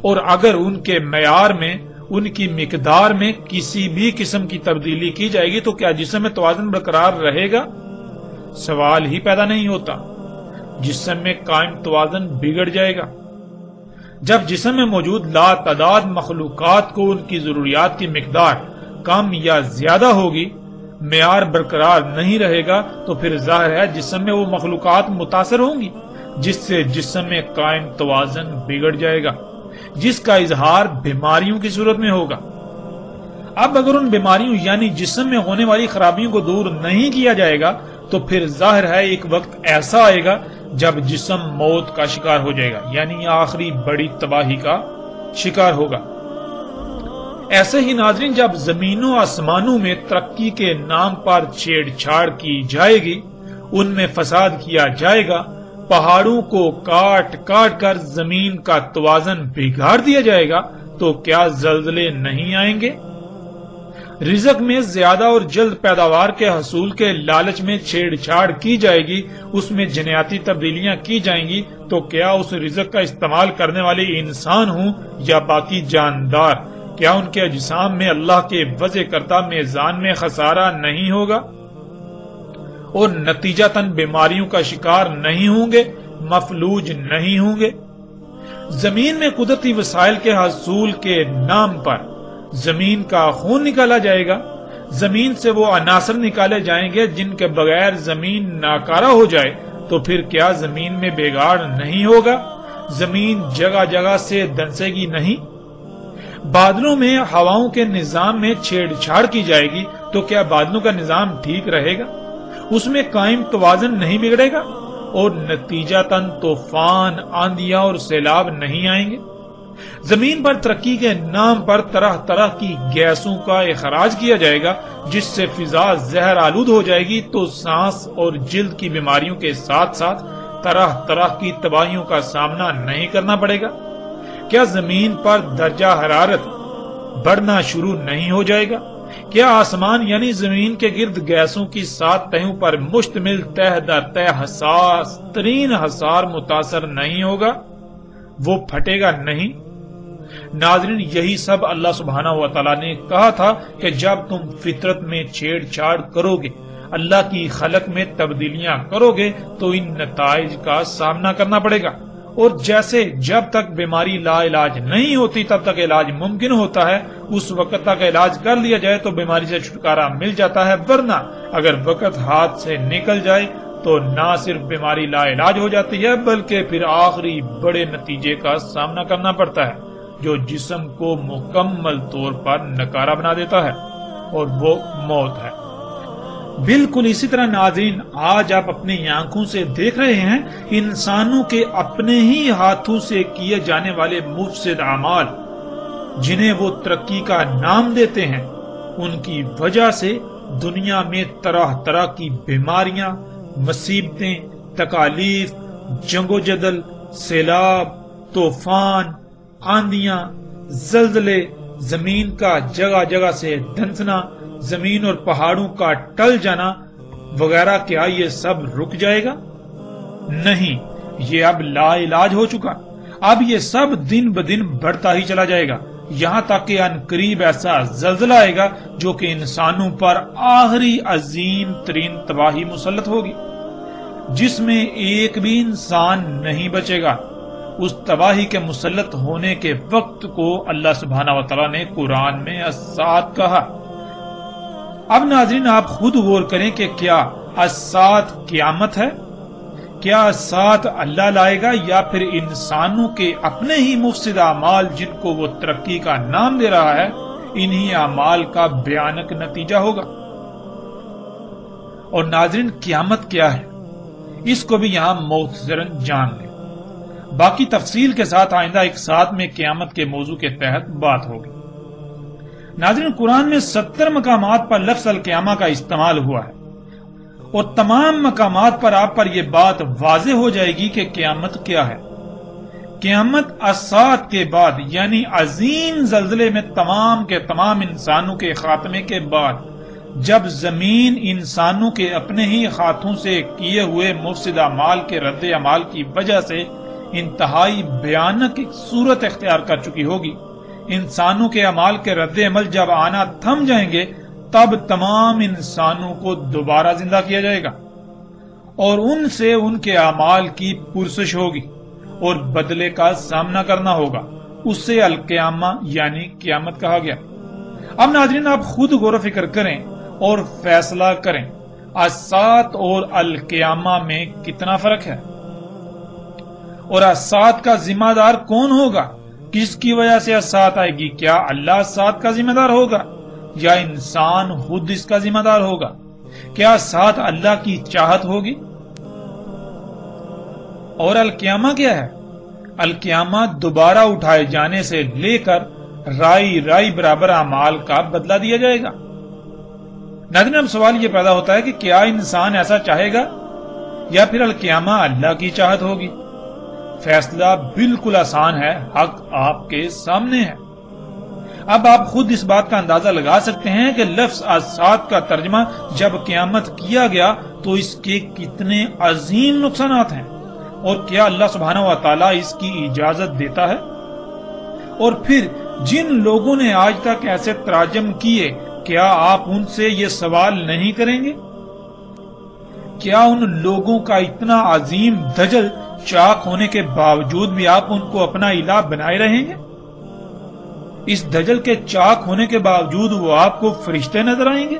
اور اگر ان کے معیار میں، ان کی مقدار میں کسی بھی قسم کی تبدیلی کی جائے گی تو کیا جسم میں توازن برقرار رہے گا؟ سوال ہی پیدا نہیں ہوتا۔ جسم میں قائم توازن بگڑ جائے گا۔ جب جسم میں موجود لاتعداد مخلوقات کو ان کی ضروریات کی مقدار کم یا زیادہ ہوگی، معیار برقرار نہیں رہے گا، تو پھر ظاہر ہے جسم میں وہ مخلوقات متاثر ہوں گی، جس سے جسم میں قائم توازن بگڑ جائے گا، جس کا اظہار بیماریوں کی صورت میں ہوگا۔ اب اگر ان بیماریوں یعنی جسم میں ہونے والی خرابیوں کو دور نہیں کیا جائے گا تو پھر ظاہر ہے ایک وقت ایسا آئے گا جب جسم موت کا شکار ہو جائے گا، یعنی آخری بڑی تباہی کا شکار ہوگا۔ ایسے ہی ناظرین، جب زمین و آسمانوں میں ترقی کے نام پر چھیڑ چھاڑ کی جائے گی، ان میں فساد کیا جائے گا، پہاڑوں کو کاٹ کاٹ کر زمین کا توازن بگاڑ دیا جائے گا، تو کیا زلزلے نہیں آئیں گے؟ رزق میں زیادہ اور جلد پیداوار کے حصول کے لالچ میں چھیڑ چھاڑ کی جائے گی، اس میں جنیاتی تبدیلیاں کی جائیں گی، تو کیا اس رزق کا استعمال کرنے والے انسان ہوں یا باقی جاندار، کیا ان کے اجسام میں اللہ کے وضع کرتا میزان میں خسارہ نہیں ہوگا؟ اور نتیجتاً بیماریوں کا شکار نہیں ہوں گے، مفلوج نہیں ہوں گے؟ زمین میں قدرتی وسائل کے حصول کے نام پر زمین کا خون نکالا جائے گا، زمین سے وہ عناصر نکالے جائیں گے جن کے بغیر زمین ناکارہ ہو جائے، تو پھر کیا زمین میں بگاڑ نہیں ہوگا؟ زمین جگہ جگہ سے دنسے گی نہیں؟ بادلوں میں ہواؤں کے نظام میں چھیڑ چھاڑ کی جائے گی تو کیا بادلوں کا نظام ٹھیک رہے گا؟ اس میں قائم توازن نہیں بگڑے گا اور نتیجتاً طوفان، آندیاں اور سیلاب نہیں آئیں گے؟ زمین پر ترقی کے نام پر طرح طرح کی گیسوں کا اخراج کیا جائے گا جس سے فضا زہر آلود ہو جائے گی، تو سانس اور جلد کی بیماریوں کے ساتھ ساتھ طرح طرح کی تباہیوں کا سامنا نہیں کرنا پڑے گا؟ کیا زمین پر درجہ حرارت بڑھنا شروع نہیں ہو جائے گا؟ کیا آسمان یعنی زمین کے گرد گیسوں کی 7 تہوں پر مشتمل تہ در تہ حساس ترین حصار متاثر نہیں ہوگا؟ وہ پھٹے گا نہیں؟ ناظرین، یہی سب اللہ سبحانہ و تعالیٰ نے کہا تھا کہ جب تم فطرت میں چھیڑ چھاڑ کرو گے، اللہ کی خلق میں تبدیلیاں کرو گے، تو ان نتائج کا سامنا کرنا پڑے گا۔ اور جیسے جب تک بیماری لا علاج نہیں ہوتی تب تک علاج ممکن ہوتا ہے، اس وقت تک علاج کر لیا جائے تو بیماری سے چھٹکارا مل جاتا ہے، ورنہ اگر وقت ہاتھ سے نکل جائے تو نہ صرف بیماری لا علاج ہو جاتی ہے بلکہ پھر آخری بڑے نتیجے کا سامنا کرنا پڑتا ہے جو جسم کو مکمل طور پر نکارہ بنا دیتا ہے، اور وہ موت ہے۔ بالکل اسی طرح ناظرین، آج آپ اپنی آنکھوں سے دیکھ رہے ہیں انسانوں کے اپنے ہی ہاتھوں سے کیے جانے والے مفسد اعمال جنہیں وہ ترقی کا نام دیتے ہیں، ان کی وجہ سے دنیا میں طرح طرح کی بیماریاں، مصیبتیں، تکالیف، جنگ و جدل، سیلاب، طوفان، آندیاں، زلزلے، زمین کا جگہ جگہ سے دھنسنا، زمین اور پہاڑوں کا ٹل جانا وغیرہ، کیا یہ سب رک جائے گا؟ نہیں، یہ اب لا علاج ہو چکا۔ اب یہ سب دن بدن بڑھتا ہی چلا جائے گا، یہاں تک کہ ان قریب ایسا زلزلہ آئے گا جو کہ انسانوں پر آخری عظیم ترین تباہی مسلط ہوگی، جس میں ایک بھی انسان نہیں بچے گا۔ اس تباہی کے مسلط ہونے کے وقت کو اللہ سبحانہ و تعالیٰ نے قرآن میں الساعۃ کہا۔ اب ناظرین آپ خود غور کریں کہ کیا الساعۃ قیامت ہے؟ کیا الساعۃ اللہ لائے گا یا پھر انسانوں کے اپنے ہی مفسد اعمال جن کو وہ ترقی کا نام دے رہا ہے، انہی اعمال کا بھیانک نتیجہ ہوگا؟ اور ناظرین قیامت کیا ہے اس کو بھی یہاں مختصراً جان لیں، باقی تفصیل کے ساتھ آئندہ ایک ساتھ میں قیامت کے موضوع کے تحت بات ہوگی۔ ناظرین قرآن میں 70 مقامات پر لفظ القیامہ کا استعمال ہوا ہے، اور تمام مقامات پر آپ پر یہ بات واضح ہو جائے گی کہ قیامت کیا ہے۔ قیامت الساعۃ کے بعد یعنی عظیم زلزلے میں تمام کے تمام انسانوں کے خاتمے کے بعد، جب زمین انسانوں کے اپنے ہی ہاتھوں سے کیے ہوئے مفسد اعمال کے رد عمل کی وجہ سے انتہائی بھیانک صورت اختیار کر چکی ہوگی، انسانوں کے اعمال کے رد عمل جب آنا تھم جائیں گے، تب تمام انسانوں کو دوبارہ زندہ کیا جائے گا اور ان سے ان کے اعمال کی پرسش ہوگی اور بدلے کا سامنا کرنا ہوگا۔ اس سے القیامہ یعنی قیامت کہا گیا۔ اب ناظرین آپ خود غور و فکر کریں اور فیصلہ کریں، الساعۃ اور القیامہ میں کتنا فرق ہے، اور الساعۃ کا ذمہ دار کون ہوگا؟ کس کی وجہ سے الساعۃ آئے گی؟ کیا اللہ الساعۃ کا ذمہ دار ہوگا یا انسان خود اس کا ذمہ دار ہوگا؟ کیا الساعۃ اللہ کی چاہت ہوگی؟ اور القیامہ کیا ہے؟ القیامہ دوبارہ اٹھائے جانے سے لے کر رائی برابر اعمال کا بدلہ دیا جائے گا۔ ناظرین اب سوال یہ پیدا ہوتا ہے کہ کیا انسان ایسا چاہے گا یا پھر القیامہ اللہ کی چاہت ہوگی؟ فیصلہ بالکل آسان ہے، حق آپ کے سامنے ہے۔ اب آپ خود اس بات کا اندازہ لگا سکتے ہیں کہ لفظ الساعۃ کا ترجمہ جب قیامت کیا گیا تو اس کے کتنے عظیم نقصانات ہیں، اور کیا اللہ سبحانہ و تعالیٰ اس کی اجازت دیتا ہے؟ اور پھر جن لوگوں نے آج تک ایسے تراجم کیے، کیا آپ ان سے یہ سوال نہیں کریں گے؟ کیا ان لوگوں کا اتنا عظیم دجل چاک ہونے کے باوجود بھی آپ ان کو اپنا الہ بنائے رہیں گے؟ اس دجل کے چاک ہونے کے باوجود وہ آپ کو فرشتے نظر آئیں گے؟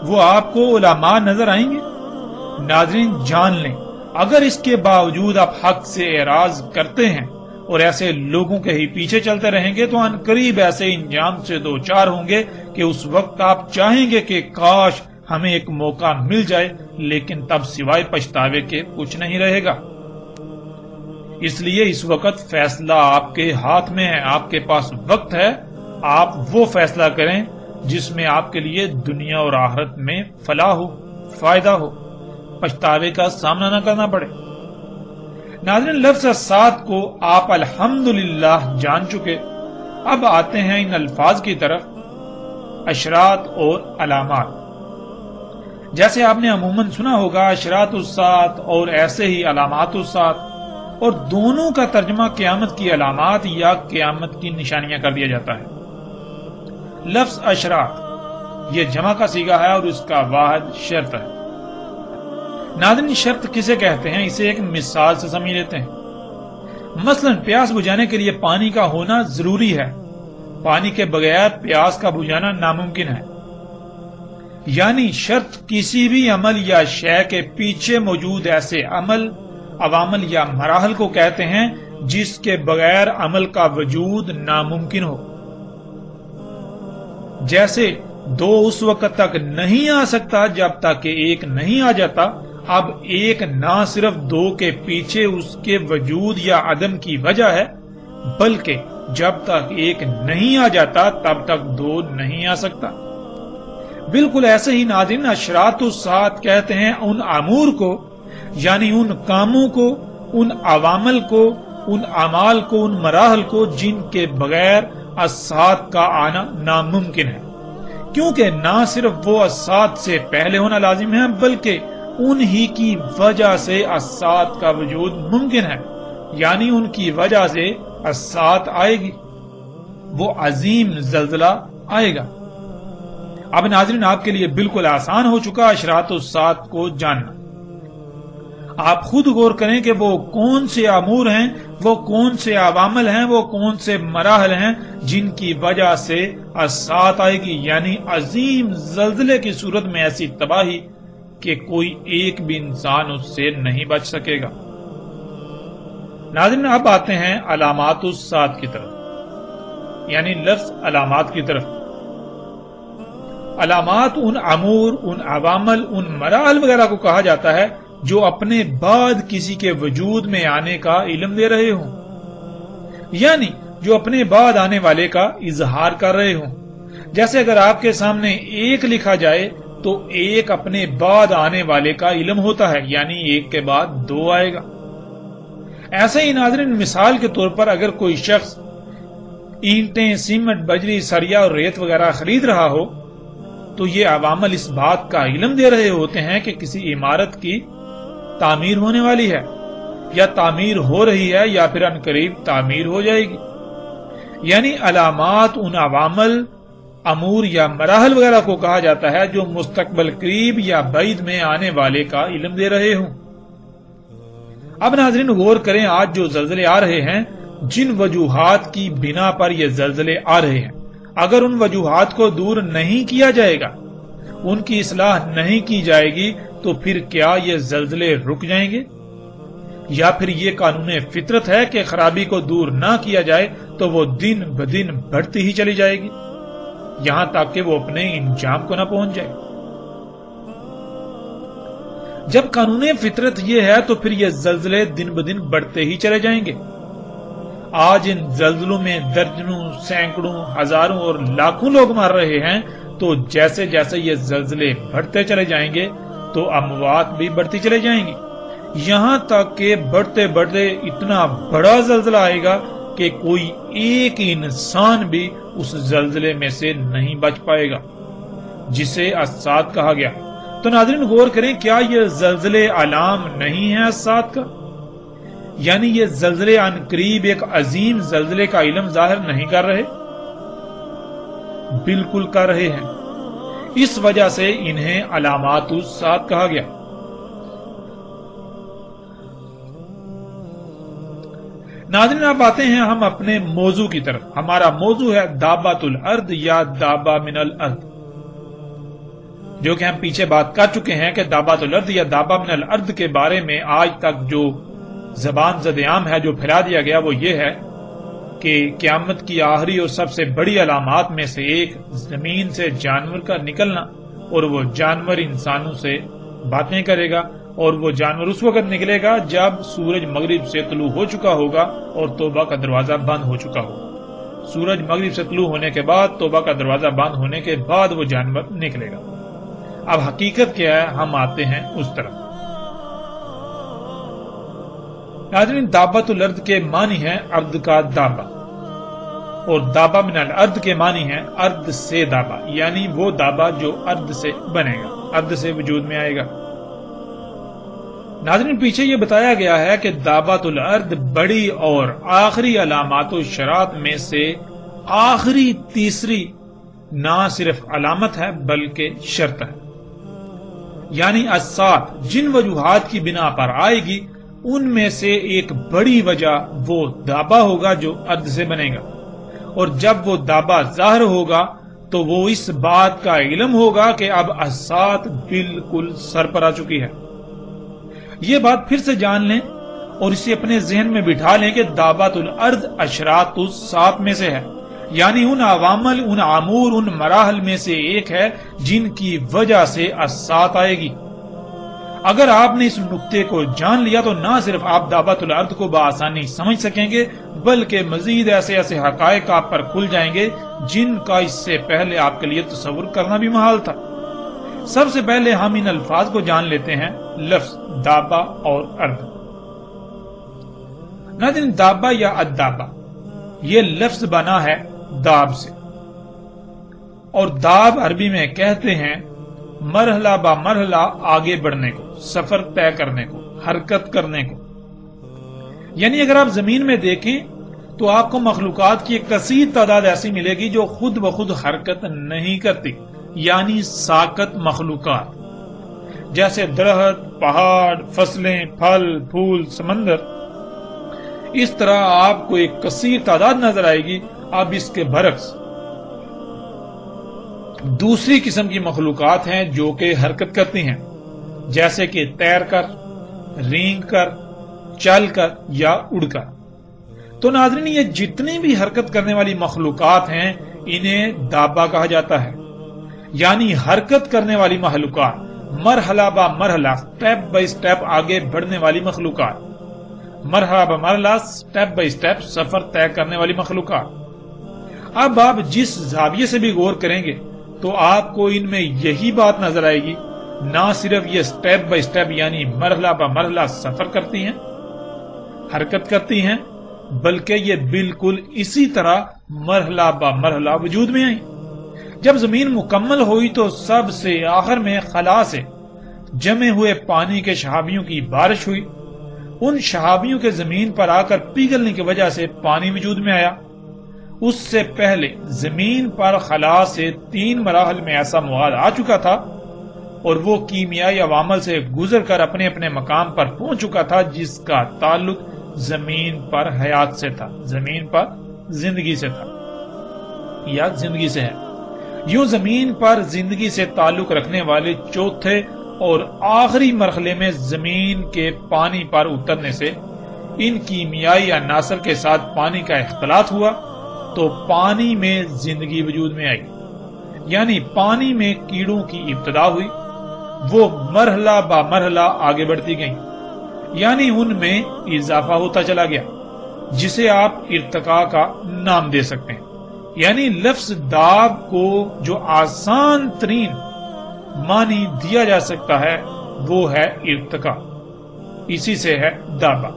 وہ آپ کو علماء نظر آئیں گے؟ ناظرین جان لیں، اگر اس کے باوجود آپ حق سے اعراض کرتے ہیں اور ایسے لوگوں کے ہی پیچھے چلتے رہیں گے تو عنقریب ایسے انجام سے دوچار ہوں گے کہ اس وقت آپ چاہیں گے کہ کاش ہمیں ایک موقع مل جائے، لیکن تب سوائے پچھتاوے کے کچھ نہیں رہے گا۔ اس لیے اس وقت فیصلہ آپ کے ہاتھ میں ہے، آپ کے پاس وقت ہے، آپ وہ فیصلہ کریں جس میں آپ کے لیے دنیا اور آخرت میں فلاح ہو، فائدہ ہو، پچھتاوے کا سامنا نہ کرنا پڑے۔ ناظرین لفظ الساعۃ کو آپ الحمدللہ جان چکے، اب آتے ہیں ان الفاظ کی طرف، اشراط اور علامات۔ جیسے آپ نے عموماً سنا ہوگا اشراط الساعۃ اور ایسے ہی علامات الساعۃ، اور دونوں کا ترجمہ قیامت کی علامات یا قیامت کی نشانیاں کر دیا جاتا ہے۔ لفظ اشراط یہ جمع کا صیغہ ہے اور اس کا واحد شرط ہے۔ ناظرین شرط کسے کہتے ہیں اسے ایک مثال سے سمجھ لیتے ہیں۔ مثلا پیاس بجھانے کے لیے پانی کا ہونا ضروری ہے، پانی کے بغیر پیاس کا بجھانا ناممکن ہے۔ یعنی شرط کسی بھی عمل یا شے کے پیچھے موجود ایسے عمل، عوامل یا مراحل کو کہتے ہیں جس کے بغیر عمل کا وجود ناممکن ہو۔ جیسے دو اس وقت تک نہیں آ سکتا جب تک کہ ایک نہیں آ جاتا، اب ایک نہ صرف دو کے پیچھے اس کے وجود یا عدم کی وجہ ہے، بلکہ جب تک ایک نہیں آ جاتا تب تک دو نہیں آ سکتا۔ بالکل ایسے ہی ناظرین اشراط الساعۃ کہتے ہیں ان امور کو، یعنی ان کاموں کو، ان عوامل کو، ان اعمال کو، ان مراحل کو جن کے بغیر الساعۃ کا آنا ناممکن ہے، کیونکہ نہ صرف وہ الساعۃ سے پہلے ہونا لازم ہے بلکہ انہی کی وجہ سے الساعۃ کا وجود ممکن ہے، یعنی ان کی وجہ سے الساعۃ آئے گی، وہ عظیم زلزلہ آئے گا۔ اب ناظرین آپ کے لیے بالکل آسان ہو چکا اشراط الساعۃ کو جاننا۔ آپ خود غور کریں کہ وہ کون سے امور ہیں، وہ کون سے عوامل ہیں، وہ کون سے مراحل ہیں جن کی وجہ سے الساعت آئے گی، یعنی عظیم زلزلے کی صورت میں ایسی تباہی کہ کوئی ایک بھی انسان اس سے نہیں بچ سکے گا۔ ناظرین، اب آتے ہیں علامات الساعت کی طرف، یعنی لفظ علامات کی طرف۔ علامات ان امور، ان عوامل، ان مراحل وغیرہ کو کہا جاتا ہے جو اپنے بعد کسی کے وجود میں آنے کا علم دے رہے ہوں، یعنی جو اپنے بعد آنے والے کا اظہار کر رہے ہوں۔ جیسے اگر آپ کے سامنے ایک لکھا جائے تو ایک اپنے بعد آنے والے کا علم ہوتا ہے، یعنی ایک کے بعد دو آئے گا۔ ایسے ہی ناظرین، مثال کے طور پر اگر کوئی شخص اینٹیں، سیمنٹ، بجری، سریا اور ریت وغیرہ خرید رہا ہو تو یہ عوامل اس بات کا علم دے رہے ہوتے ہیں کہ کسی عمارت کی تعمیر ہونے والی ہے، یا تعمیر ہو رہی ہے، یا پھر عنقریب تعمیر ہو جائے گی۔ یعنی علامات ان عوامل، امور یا مراحل وغیرہ کو کہا جاتا ہے جو مستقبل قریب یا بعید میں آنے والے کا علم دے رہے ہوں۔ اب ناظرین غور کریں، آج جو زلزلے آ رہے ہیں، جن وجوہات کی بنا پر یہ زلزلے آ رہے ہیں، اگر ان وجوہات کو دور نہیں کیا جائے گا، ان کی اصلاح نہیں کی جائے گی، تو پھر کیا یہ زلزلے رک جائیں گے؟ یا پھر یہ قانون فطرت ہے کہ خرابی کو دور نہ کیا جائے تو وہ دن بدن بڑھتی ہی چلی جائے گی، یہاں تک کہ وہ اپنے انجام کو نہ پہنچ جائے۔ جب قانون فطرت یہ ہے تو پھر یہ زلزلے دن بدن بڑھتے ہی چلے جائیں گے۔ آج ان زلزلوں میں درجنوں، سینکڑوں، ہزاروں اور لاکھوں لوگ مر رہے ہیں، تو جیسے جیسے یہ زلزلے بڑھتے چلے جائیں گے تو اموات بھی بڑھتی چلے جائیں گی، یہاں تک کہ بڑھتے بڑھتے اتنا بڑا زلزلہ آئے گا کہ کوئی ایک انسان بھی اس زلزلے میں سے نہیں بچ پائے گا، جسے الساعت کہا گیا۔ تو ناظرین غور کریں، کیا یہ زلزلے علام نہیں ہیں الساعت کا؟ یعنی یہ زلزلے عن قریب ایک عظیم زلزلے کا علم ظاہر نہیں کر رہے؟ بالکل کر رہے ہیں، اس وجہ سے انہیں علامات الساعت کہا گیا۔ ناظرین اب آتے ہیں ہم اپنے موضوع کی طرف۔ ہمارا موضوع ہے دابۃ الارض یا دابہ من الارض، جو کہ ہم پیچھے بات کر چکے ہیں کہ دابۃ الارض یا دابہ من الارض کے بارے میں آج تک جو زبان زد عام ہے، جو پھیلا دیا گیا، وہ یہ ہے کہ قیامت کی آخری اور سب سے بڑی علامات میں سے ایک زمین سے جانور کا نکلنا، اور وہ جانور انسانوں سے باتیں کرے گا، اور وہ جانور اس وقت نکلے گا جب سورج مغرب سے طلوع ہو چکا ہوگا اور توبہ کا دروازہ بند ہو چکا ہوگا۔ سورج مغرب سے طلوع ہونے کے بعد، توبہ کا دروازہ بند ہونے کے بعد وہ جانور نکلے گا۔ اب حقیقت کیا ہے، ہم آتے ہیں اس طرف۔ ناظرین دابۃ الارض کے معنی ہے ارض کا دابہ، اور دابہ من الارض کے معنی ہے ارض سے دابہ، یعنی وہ دابہ جو ارض سے بنے گا، ارض سے وجود میں آئے گا۔ ناظرین پیچھے یہ بتایا گیا ہے کہ دابۃ الارض بڑی اور آخری علامات و شرائط میں سے آخری تیسری نہ صرف علامت ہے بلکہ شرط ہے، یعنی الساعت جن وجوہات کی بنا پر آئے گی ان میں سے ایک بڑی وجہ وہ دابہ ہوگا جو ارض سے بنے گا، اور جب وہ دابہ ظاہر ہوگا تو وہ اس بات کا علم ہوگا کہ اب الساعت بالکل سر پر آ چکی ہے۔ یہ بات پھر سے جان لیں اور اسے اپنے ذہن میں بٹھا لیں کہ دابۃ الارض اشراط الساعت میں سے ہے، یعنی ان عوامل، ان امور، ان مراحل میں سے ایک ہے جن کی وجہ سے الساعت آئے گی۔ اگر آپ نے اس نقطے کو جان لیا تو نہ صرف آپ دابۃ الارض کو بآسانی سمجھ سکیں گے بلکہ مزید ایسے ایسے حقائق آپ پر کھل جائیں گے جن کا اس سے پہلے آپ کے لیے تصور کرنا بھی محال تھا۔ سب سے پہلے ہم ان الفاظ کو جان لیتے ہیں، لفظ دابہ اور ارض۔ ناظرین دابہ یا الدابہ یہ لفظ بنا ہے داب سے، اور داب عربی میں کہتے ہیں مرحلہ با مرحلہ آگے بڑھنے کو، سفر طے کرنے کو، حرکت کرنے کو۔ یعنی اگر آپ زمین میں دیکھیں تو آپ کو مخلوقات کی ایک کثیر تعداد ایسی ملے گی جو خود بخود حرکت نہیں کرتی، یعنی ساکت مخلوقات، جیسے درخت، پہاڑ، فصلیں، پھل، پھول، سمندر۔ اس طرح آپ کو ایک کثیر تعداد نظر آئے گی۔ اب اس کے برعکس دوسری قسم کی مخلوقات ہیں جو کہ حرکت کرتی ہیں، جیسے کہ تیر کر، رینگ کر، چل کر یا اڑ کر۔ تو ناظرین، یہ جتنی بھی حرکت کرنے والی مخلوقات ہیں انہیں دابہ کہا جاتا ہے، یعنی حرکت کرنے والی مخلوقات، مرحلہ با مرحلہ، سٹیپ بائی سٹیپ آگے بڑھنے والی مخلوقات، مرحلہ با مرحلہ، سٹیپ بائی سٹیپ سفر طے کرنے والی مخلوقات۔ اب آپ جس زاویے سے بھی غور کریں گے تو آپ کو ان میں یہی بات نظر آئے گی، نہ صرف یہ سٹیپ بائی سٹیپ یعنی مرحلہ با مرحلہ سفر کرتی ہیں، حرکت کرتی ہیں، بلکہ یہ بالکل اسی طرح مرحلہ با مرحلہ وجود میں آئی۔ جب زمین مکمل ہوئی تو سب سے آخر میں خلا سے جمے ہوئے پانی کے شہابیوں کی بارش ہوئی۔ ان شہابیوں کے زمین پر آ کر پگھلنے کی وجہ سے پانی وجود میں آیا۔ اس سے پہلے زمین پر خلا سے 3 مراحل میں ایسا مواد آ چکا تھا اور وہ کیمیائی عوامل سے گزر کر اپنے اپنے مقام پر پہنچ چکا تھا، جس کا تعلق زمین پر حیات سے تھا، زمین پر زندگی سے تھا یا زندگی سے ہے۔ یوں زمین پر زندگی سے تعلق رکھنے والے چوتھے اور آخری مرحلے میں زمین کے پانی پر اترنے سے ان کیمیائی عناصر کے ساتھ پانی کا اختلاط ہوا تو پانی میں زندگی وجود میں آئی، یعنی پانی میں کیڑوں کی ابتدا ہوئی۔ وہ مرحلہ با مرحلہ آگے بڑھتی گئیں، یعنی ان میں اضافہ ہوتا چلا گیا، جسے آپ ارتقاء کا نام دے سکتے ہیں۔ یعنی لفظ داب کو جو آسان ترین معنی دیا جا سکتا ہے وہ ہے ارتقاء، اسی سے ہے دابا،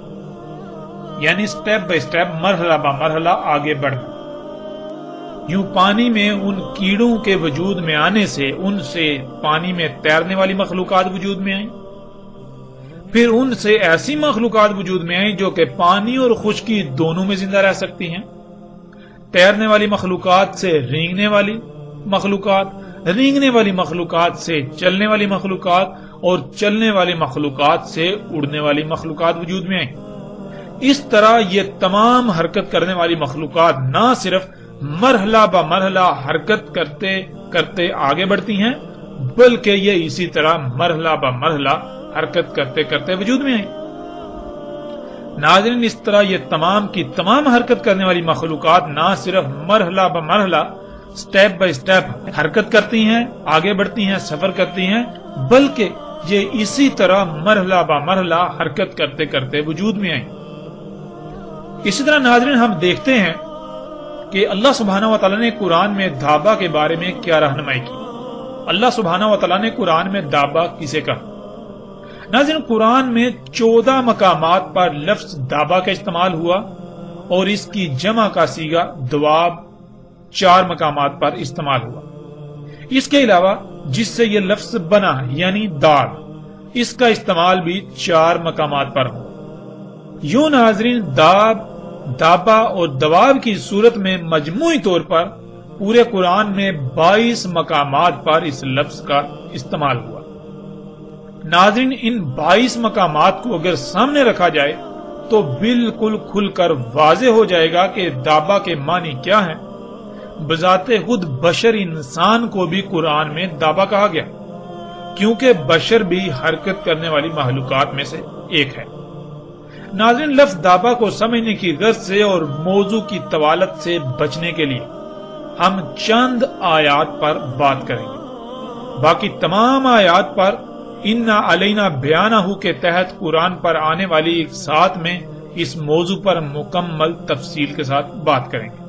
یعنی سٹیپ بائی سٹیپ، مرحلہ با مرحلہ آگے بڑھنا۔ یوں پانی میں ان کیڑوں کے وجود میں آنے سے ان سے پانی میں تیرنے والی مخلوقات وجود میں آئیں، پھر ان سے ایسی مخلوقات وجود میں آئیں جو کہ پانی اور خشکی دونوں میں زندہ رہ سکتی ہیں۔ تیرنے والی مخلوقات سے رینگنے والی مخلوقات، رینگنے والی مخلوقات سے چلنے والی مخلوقات، اور چلنے والی مخلوقات سے اڑنے والی مخلوقات وجود میں آئیں۔ اس طرح یہ تمام حرکت کرنے والی مخلوقات نہ صرف مرحلہ با مرحلہ حرکت کرتے کرتے آگے بڑھتی ہیں، بلکہ یہ اسی طرح مرحلہ با مرحلہ حرکت کرتے کرتے وجود میں آئیں۔ ناظرین، اس طرح یہ تمام کی تمام حرکت کرنے والی مخلوقات نہ صرف مرحلہ با مرحلہ، سٹیپ بائی سٹیپ حرکت کرتی ہیں، آگے بڑھتی ہیں، سفر کرتی ہیں، بلکہ یہ اسی طرح مرحلہ با مرحلہ حرکت کرتے کرتے وجود میں آئیں۔ اسی طرح ناظرین، ہم دیکھتے ہیں کہ اللہ سبحانہ و تعالیٰ نے قرآن میں دابہ کے بارے میں کیا رہنمائی کی۔ اللہ سبحانہ و تعالیٰ نے قرآن میں دابہ کسے کہا؟ ناظرین، قرآن میں 14 مقامات پر لفظ دابہ کا استعمال ہوا اور اس کی جمع کا صیغہ دواب 4 مقامات پر استعمال ہوا۔ اس کے علاوہ جس سے یہ لفظ بنا یعنی دال، اس کا استعمال بھی 4 مقامات پر ہو۔ یوں ناظرین، دابہ اور دواب کی صورت میں مجموعی طور پر پورے قرآن میں 22 مقامات پر اس لفظ کا استعمال ہوا۔ ناظرین، ان 22 مقامات کو اگر سامنے رکھا جائے تو بالکل کھل کر واضح ہو جائے گا کہ دابہ کے معنی کیا ہیں۔ بذات خود بشر انسان کو بھی قرآن میں دابہ کہا گیا، کیونکہ بشر بھی حرکت کرنے والی مخلوقات میں سے ایک ہے۔ ناظرین، لفظ دابہ کو سمجھنے کی غرض سے اور موضوع کی طوالت سے بچنے کے لیے ہم چند آیات پر بات کریں گے۔ باقی تمام آیات پر اِنَّا عَلَيْنَا بِيَانَهُ کے تحت قرآن پر آنے والی ایک ساتھ میں اس موضوع پر مکمل تفصیل کے ساتھ بات کریں گے۔